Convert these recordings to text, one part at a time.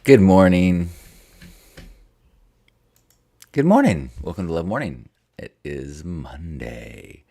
Good morning. Good morning. Welcome to Love Morning. It is Monday.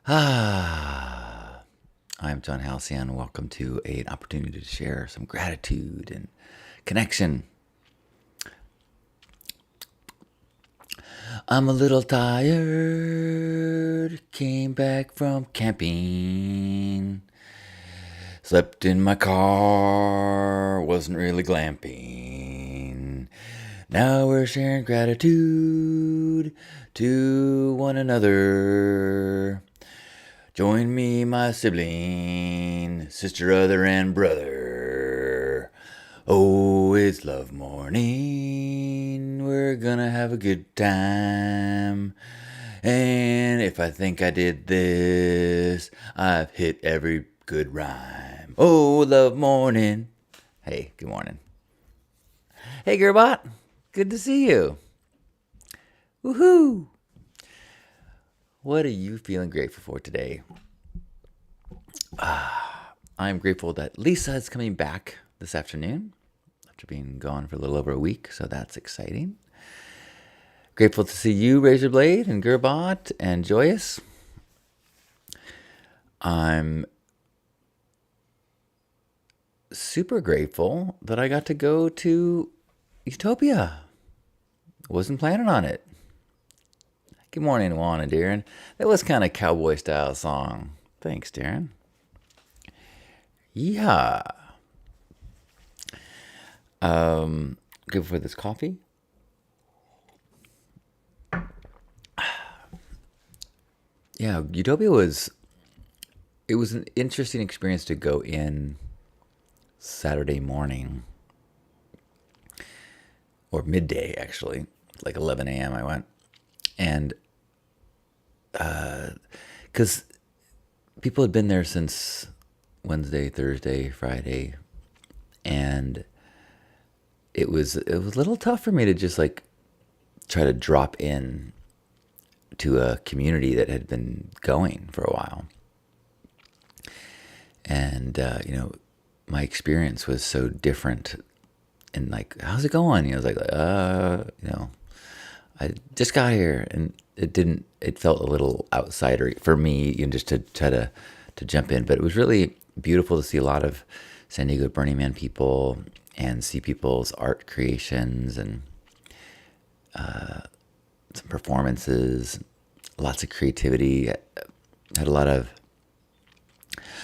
I'm John Halcyon. Welcome to an opportunity to share some gratitude and connection. I'm a little tired. Came back from camping. Slept in my car. Wasn't really glamping. Now we're sharing gratitude to one another. Join me, my sibling, sister, other, and brother. Oh, it's love morning. We're gonna have a good time. And if I think I did this, I've hit every good rhyme. Oh, love morning. Hey, good morning. Hey, Gerbot. Good to see you. Woohoo! What are you feeling grateful for today? I'm grateful that Lisa is coming back this afternoon after being gone for a little over a week, so that's exciting. Grateful to see you, Razorblade, and Gerbot, and Joyous. I'm super grateful that I got to go to YOUtopia. Wasn't planning on it. Good morning, Juan and Darren. That was kind of cowboy style song. Thanks, Darren. Yeah. Grateful for this coffee. Yeah, YOUtopia was an interesting experience to go in Saturday morning or midday actually, like 11 a.m. I went, and because people had been there since Wednesday, Thursday, Friday, and it was a little tough for me to just like try to drop in to a community that had been going for a while. And my experience was so different. And like, how's it going? I was like, I just got here, and it didn't. It felt a little outsider for me, just to try to jump in. But it was really beautiful to see a lot of San Diego Burning Man people and see people's art creations and some performances, lots of creativity. Had a lot of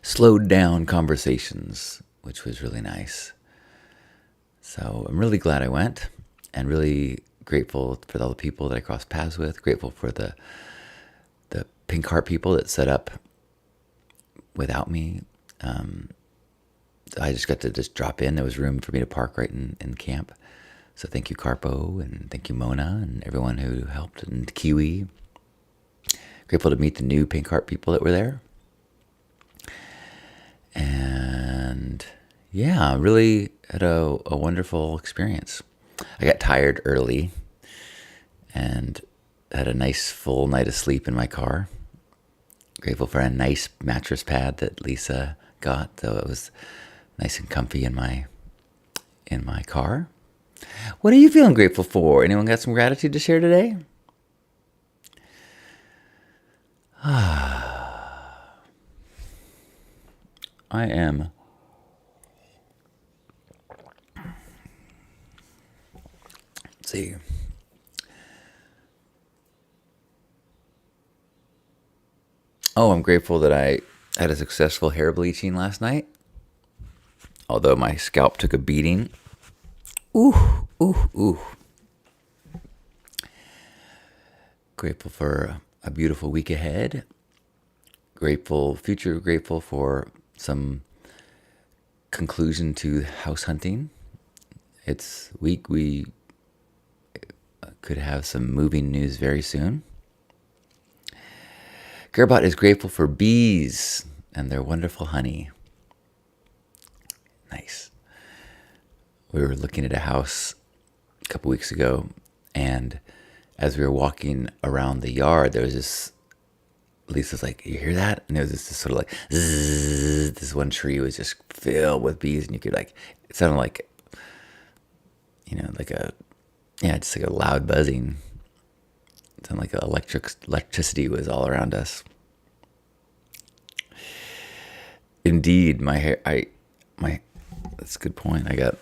slowed down conversations, which was really nice. So I'm really glad I went, and really grateful for all the people that I crossed paths with. Grateful for the Pink Heart people that set up without me. I just got to just drop in. There was room for me to park right in camp. So thank you, Carpo, and thank you, Mona, and everyone who helped, and Kiwi. Grateful to meet the new Pink Heart people that were there. And yeah, really had a wonderful experience. I got tired early and had a nice full night of sleep in my car. Grateful for a nice mattress pad that Lisa got, so it was nice and comfy in my car. What are you feeling grateful for? Anyone got some gratitude to share today? I am see. Oh, I'm grateful that I had a successful hair bleaching last night. Although my scalp took a beating. Ooh, ooh, ooh. Grateful for a beautiful week ahead. Grateful for some conclusion to house hunting. It's week we could have some moving news very soon. Gerbot is grateful for bees and their wonderful honey. Nice. We were looking at a house a couple weeks ago, and as we were walking around the yard, there was this. Lisa's like, "You hear that?" And there was this sort of like, zzz, this one tree was just filled with bees, and you could like, it sounded like like just like a loud buzzing. It sounded like electricity was all around us. Indeed, my hair. That's a good point. I got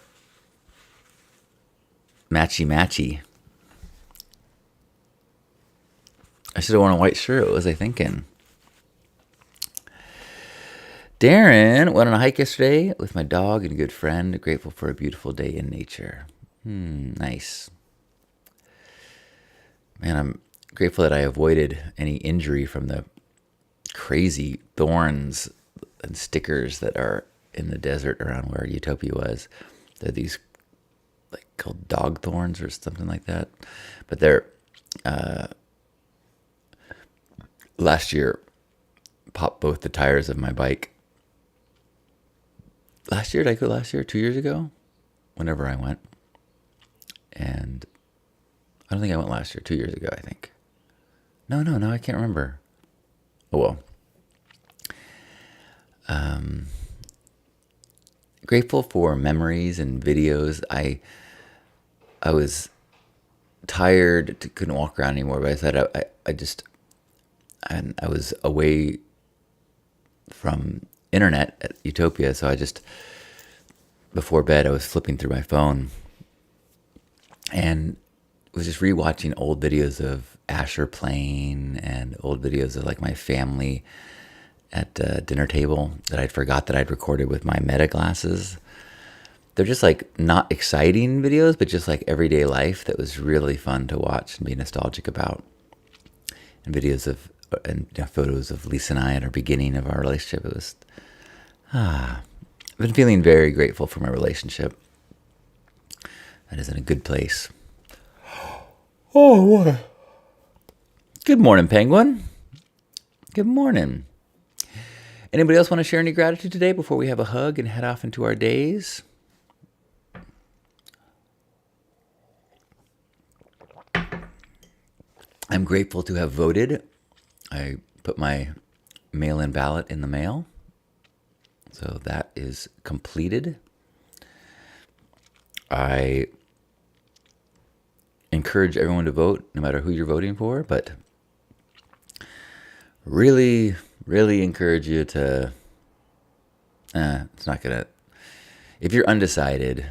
matchy. I should have worn a white shirt. What was I thinking? Darren went on a hike yesterday with my dog and a good friend. Grateful for a beautiful day in nature. Nice. Man, I'm grateful that I avoided any injury from the crazy thorns and stickers that are in the desert around where YOUtopia was. They're these like called dog thorns or something like that. But they're last year popped both the tires of my bike. Last year? Did I go last year? 2 years ago? Whenever I went. And I don't think I went last year. 2 years ago, I think. No, I can't remember. Oh, well. Grateful for memories and videos. I was tired, couldn't walk around anymore, but I thought I was away from internet at YOUtopia, so I just, before bed, I was flipping through my phone and was just rewatching old videos of Asher playing and old videos of like my family at the dinner table that I'd forgot that I'd recorded with my meta glasses. They're just like not exciting videos, but just like everyday life that was really fun to watch and be nostalgic about. And videos of photos of Lisa and I at our beginning of our relationship. It was I've been feeling very grateful for my relationship. That is in a good place. Oh, what? Good morning, Penguin. Good morning. Anybody else want to share any gratitude today before we have a hug and head off into our days? I'm grateful to have voted. I put my mail-in ballot in the mail. So that is completed. I encourage everyone to vote, no matter who you're voting for, but really encourage you to, it's not going to, if you're undecided,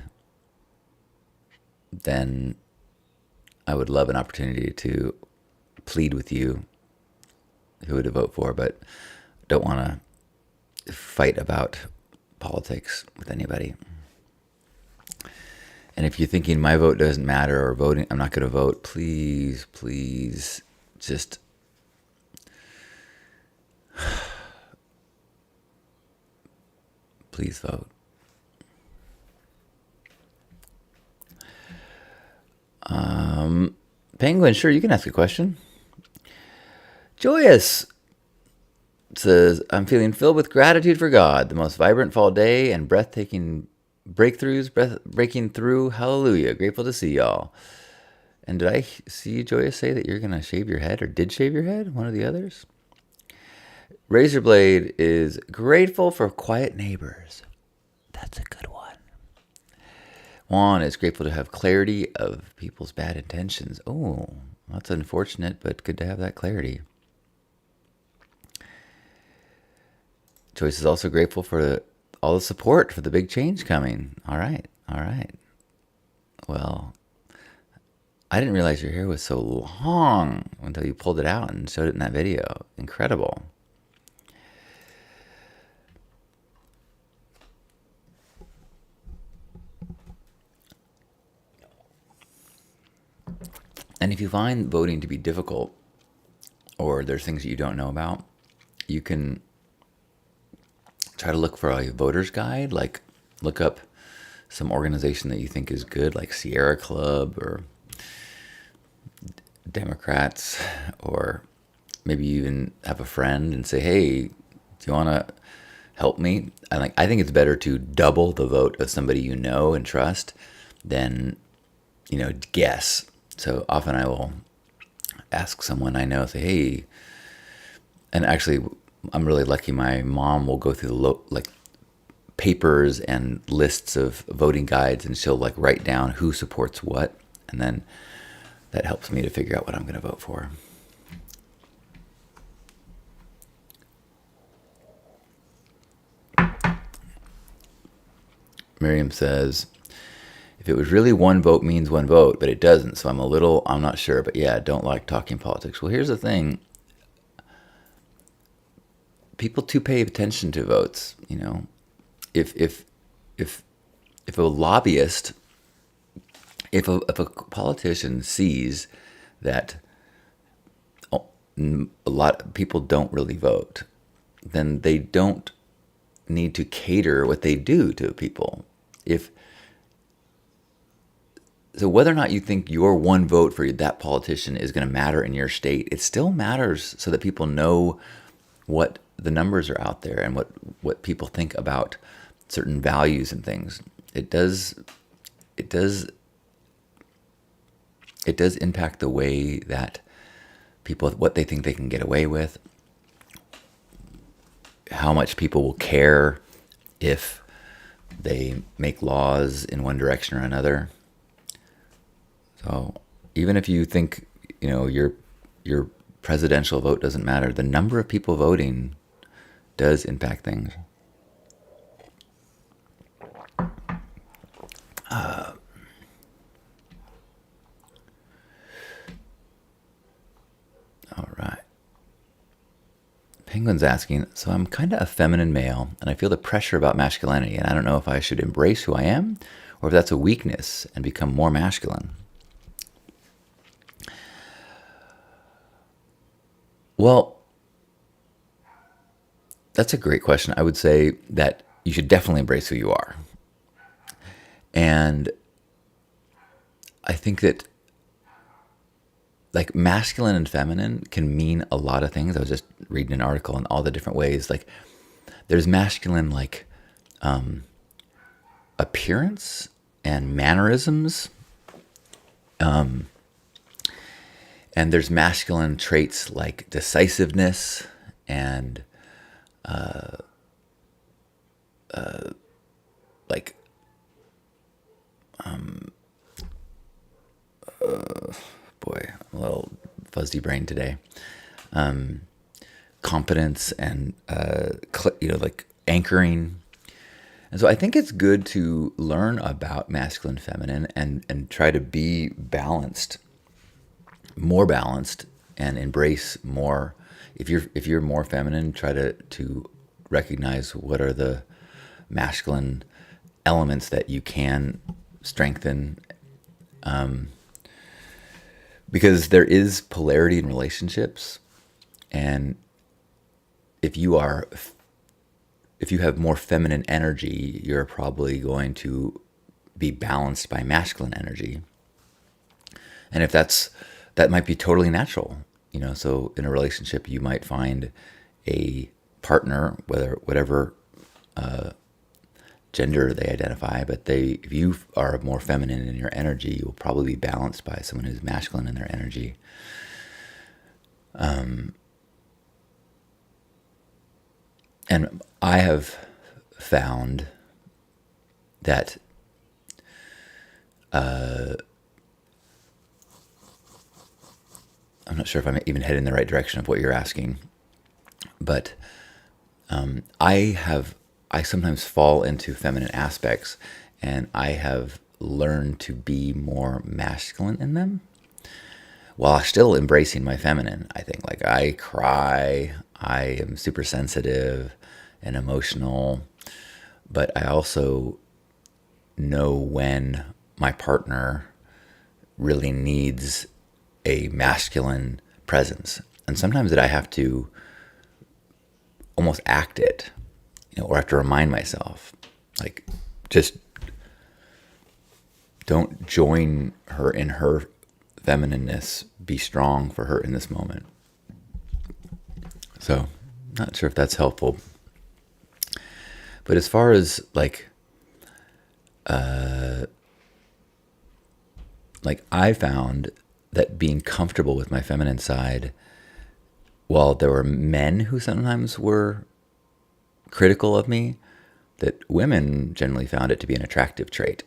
then I would love an opportunity to plead with you who to vote for, but don't want to fight about politics with anybody. And if you're thinking my vote doesn't matter or voting, I'm not going to vote, please just please vote. Penguin, sure, you can ask a question. Joyous says, I'm feeling filled with gratitude for God, the most vibrant fall day and breathtaking breakthroughs, breaking through. Hallelujah. Grateful to see y'all. And did I see Joyous say that you're going to shave your head or did shave your head? One of the others? Razorblade is grateful for quiet neighbors. That's a good one. Juan is grateful to have clarity of people's bad intentions. Oh, that's unfortunate, but good to have that clarity. Joyce is also grateful for all the support for the big change coming. All right. Well, I didn't realize your hair was so long until you pulled it out and showed it in that video. Incredible. And if you find voting to be difficult or there's things that you don't know about, you can try to look for a voter's guide, like look up some organization that you think is good, like Sierra Club or Democrats, or maybe you even have a friend and say, hey, do you want to help me? I think it's better to double the vote of somebody you know and trust than, guess. So often I will ask someone I know, say, hey, and actually I'm really lucky. My mom will go through the papers and lists of voting guides, and she'll like write down who supports what, and then that helps me to figure out what I'm going to vote for. Miriam says, if it was really one vote means one vote, but it doesn't, so I'm not sure, but yeah, don't like talking politics. Well, here's the thing. People too pay attention to votes, you know. If a lobbyist, if a politician sees that a lot of people don't really vote, then they don't need to cater what they do to people. So whether or not you think your one vote for that politician is going to matter in your state, it still matters so that people know what the numbers are out there and what people think about certain values and things. It does impact the way that people, what they think they can get away with, how much people will care if they make laws in one direction or another. So even if you think, you know, your presidential vote doesn't matter, the number of people voting does impact things. All right. Penguin's asking, so I'm kind of a feminine male, and I feel the pressure about masculinity, and I don't know if I should embrace who I am, or if that's a weakness and become more masculine. Well, that's a great question. I would say that you should definitely embrace who you are. And I think that like masculine and feminine can mean a lot of things. I was just reading an article on all the different ways. Like there's masculine like appearance and mannerisms. And there's masculine traits like decisiveness and boy, I'm a little fuzzy brain today. Competence and like anchoring. And so I think it's good to learn about masculine, feminine, and try to be balanced, more balanced, and embrace more. If you're more feminine, try to recognize what are the masculine elements that you can strengthen. Because there is polarity in relationships, and if you have more feminine energy, you're probably going to be balanced by masculine energy. And if that might be totally natural, you know. So in a relationship, you might find a partner, whatever gender they identify, but if you are more feminine in your energy, you'll probably be balanced by someone who's masculine in their energy. And I have found that I'm not sure if I'm even heading in the right direction of what you're asking, but I sometimes fall into feminine aspects, and I have learned to be more masculine in them while still embracing my feminine. I think like I cry, I am super sensitive and emotional, but I also know when my partner really needs a masculine presence. And sometimes that I have to almost act it, you know, or I have to remind myself, like, just don't join her in her feminineness. Be strong for her in this moment. So, not sure if that's helpful. But as far as like I found that being comfortable with my feminine side, while there were men who sometimes were critical of me, that women generally found it to be an attractive trait,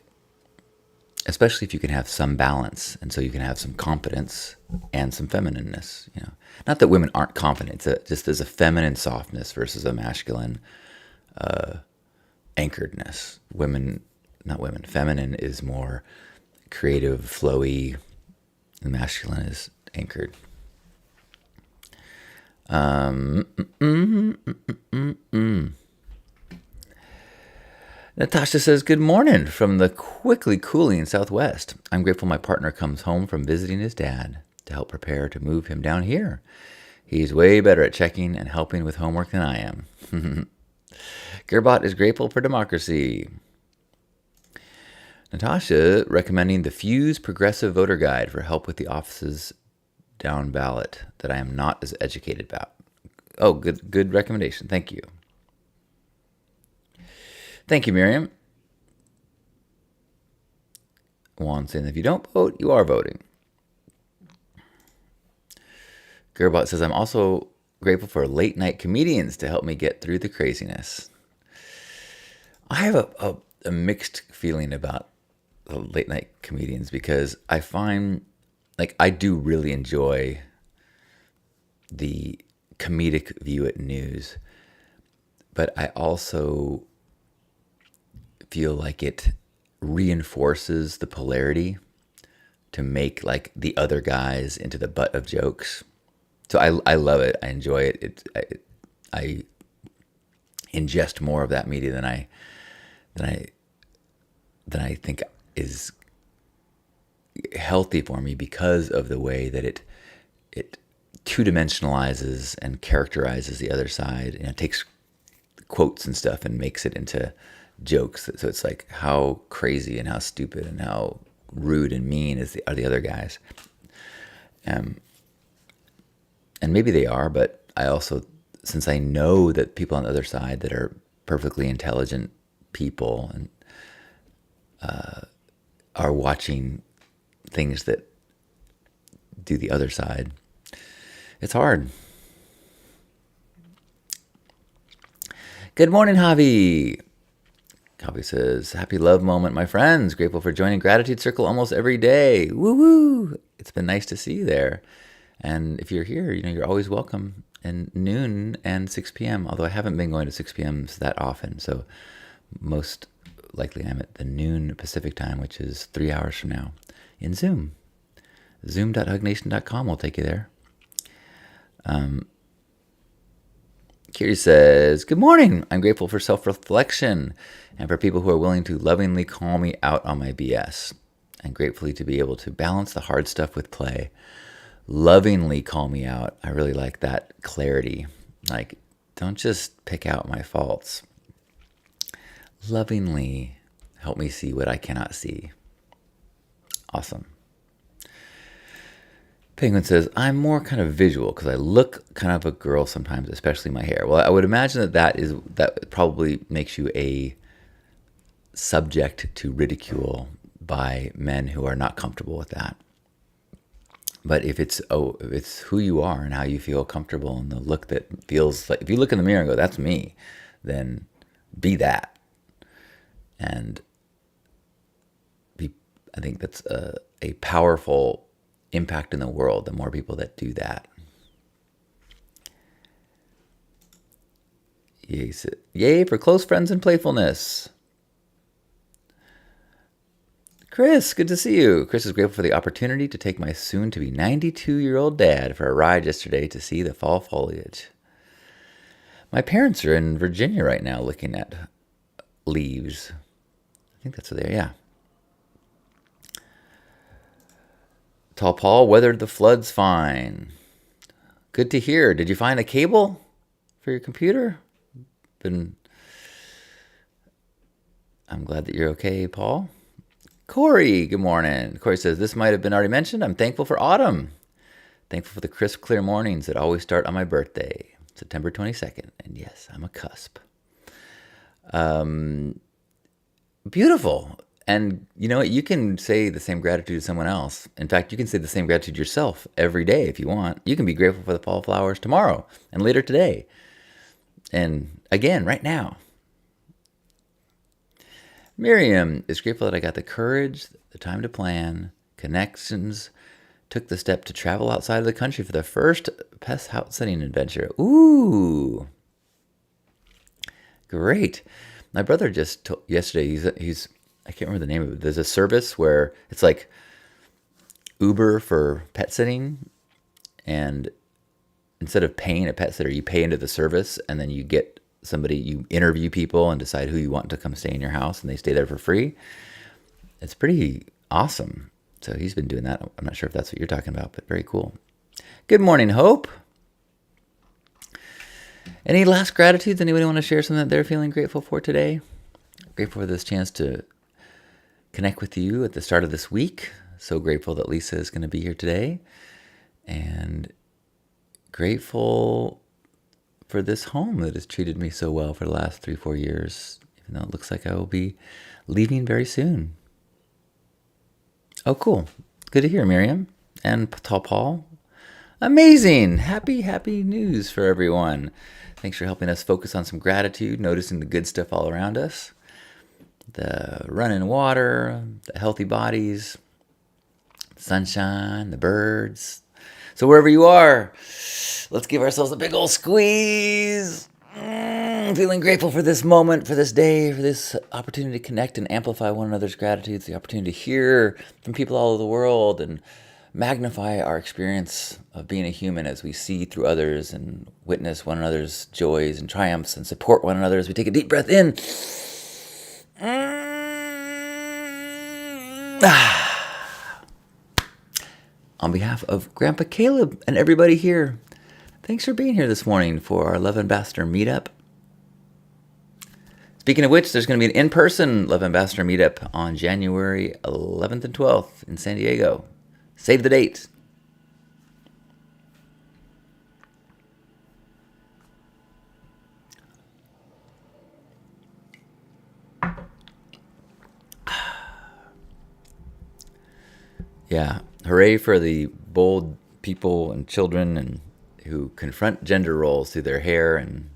especially if you can have some balance. And so you can have some confidence and some feminineness, you know. Not that women aren't confident, just there's a feminine softness versus a masculine anchoredness. Feminine is more creative, flowy, and masculine is anchored. Natasha says, good morning from the quickly cooling Southwest. I'm grateful my partner comes home from visiting his dad to help prepare to move him down here. He's way better at checking and helping with homework than I am. Gerbot is grateful for democracy. Natasha recommending the Fuse Progressive Voter Guide for help with the office's down ballot that I am not as educated about. Oh, good recommendation. Thank you. Thank you, Miriam. Juan saying, if you don't vote, you are voting. Gerbot says, I'm also grateful for late night comedians to help me get through the craziness. I have a mixed feeling about late night comedians because I find, like, I do really enjoy the comedic view at news, but I also feel like it reinforces the polarity to make like the other guys into the butt of jokes. So I love it. I enjoy it. I ingest more of that media than I think is healthy for me because of the way that it two-dimensionalizes and characterizes the other side. And it takes quotes and stuff and makes it into jokes. So it's like how crazy and how stupid and how rude and mean are the other guys. And maybe they are, but I also, since I know that people on the other side that are perfectly intelligent people and are watching things that do the other side, it's hard. Good morning, Javi. Javi says, happy love moment, my friends. Grateful for joining Gratitude Circle almost every day. Woo woo. It's been nice to see you there. And if you're here, you know, you're always welcome in noon and 6 p.m. Although I haven't been going to 6 p.m. that often. So most likely I'm at the noon Pacific time, which is 3 hours from now in Zoom. Zoom.hugnation.com will take you there. Kiri says, good morning. I'm grateful for self-reflection and for people who are willing to lovingly call me out on my BS. And gratefully to be able to balance the hard stuff with play. Lovingly call me out. I really like that clarity. Like, don't just pick out my faults. Lovingly help me see what I cannot see. Awesome. Penguin says, I'm more kind of visual because I look kind of a girl sometimes, especially my hair. Well, I would imagine that probably makes you a subject to ridicule by men who are not comfortable with that. But if it's who you are and how you feel comfortable and the look that feels like, if you look in the mirror and go, that's me, then be that. And I think that's a powerful impact in the world, the more people that do that. Yay for close friends and playfulness. Chris, good to see you. Chris is grateful for the opportunity to take my soon-to-be 92-year-old dad for a ride yesterday to see the fall foliage. My parents are in Virginia right now looking at leaves. I think that's there, yeah. Tall Paul weathered the floods fine. Good to hear. Did you find a cable for your computer? I'm glad that you're okay, Paul. Corey, good morning. Corey says, this might have been already mentioned. I'm thankful for autumn. Thankful for the crisp, clear mornings that always start on my birthday, September 22nd. And yes, I'm a cusp. Beautiful. And you know what? You can say the same gratitude to someone else. In fact, you can say the same gratitude yourself every day if you want. You can be grateful for the fall flowers tomorrow and later today. And again, right now. Miriam is grateful that I got the courage, the time to plan, connections, took the step to travel outside of the country for the first pest house sitting adventure. Ooh, great. My brother just told, yesterday, he's I can't remember the name of it. There's a service where it's like Uber for pet sitting, and instead of paying a pet sitter, you pay into the service, and then you get somebody, you interview people and decide who you want to come stay in your house, and they stay there for free. It's pretty awesome. So he's been doing that. I'm not sure if that's what you're talking about, but very cool. Good morning, Hope. Any last gratitudes? Anybody want to share something that they're feeling grateful for today? Grateful for this chance to connect with you at the start of this week. So grateful that Lisa is going to be here today. And grateful for this home that has treated me so well for the last 3-4 years, even though it looks like I will be leaving very soon. Oh, cool. Good to hear, Miriam. And Paul. Amazing. Happy news for everyone. Thanks for helping us focus on some gratitude, noticing the good stuff all around us. The running water, the healthy bodies, the sunshine, the birds. So wherever you are, let's give ourselves a big old squeeze. Feeling grateful for this moment, for this day, for this opportunity to connect and amplify one another's gratitudes, the opportunity to hear from people all over the world and magnify our experience of being a human as we see through others and witness one another's joys and triumphs and support one another as we take a deep breath in. On behalf of Grandpa Caleb and everybody here, thanks for being here this morning for our Love Ambassador Meetup. Speaking of which, there's going to be an in-person Love Ambassador Meetup on January 11th and 12th in San Diego. Save the date. Yeah, hooray for the bold people and children and who confront gender roles through their hair and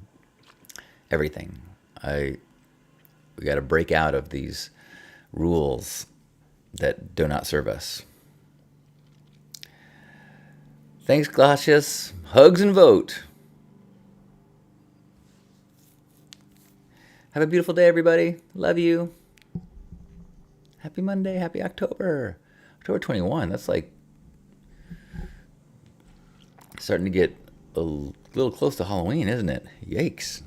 everything. We got to break out of these rules that do not serve us. Thanks, Glacius. Hugs and vote. Have a beautiful day, everybody. Love you. Happy Monday. Happy October. October 21. That's like starting to get a little close to Halloween, isn't it? Yikes.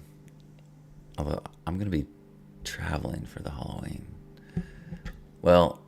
Although I'm going to be traveling for the Halloween. Well,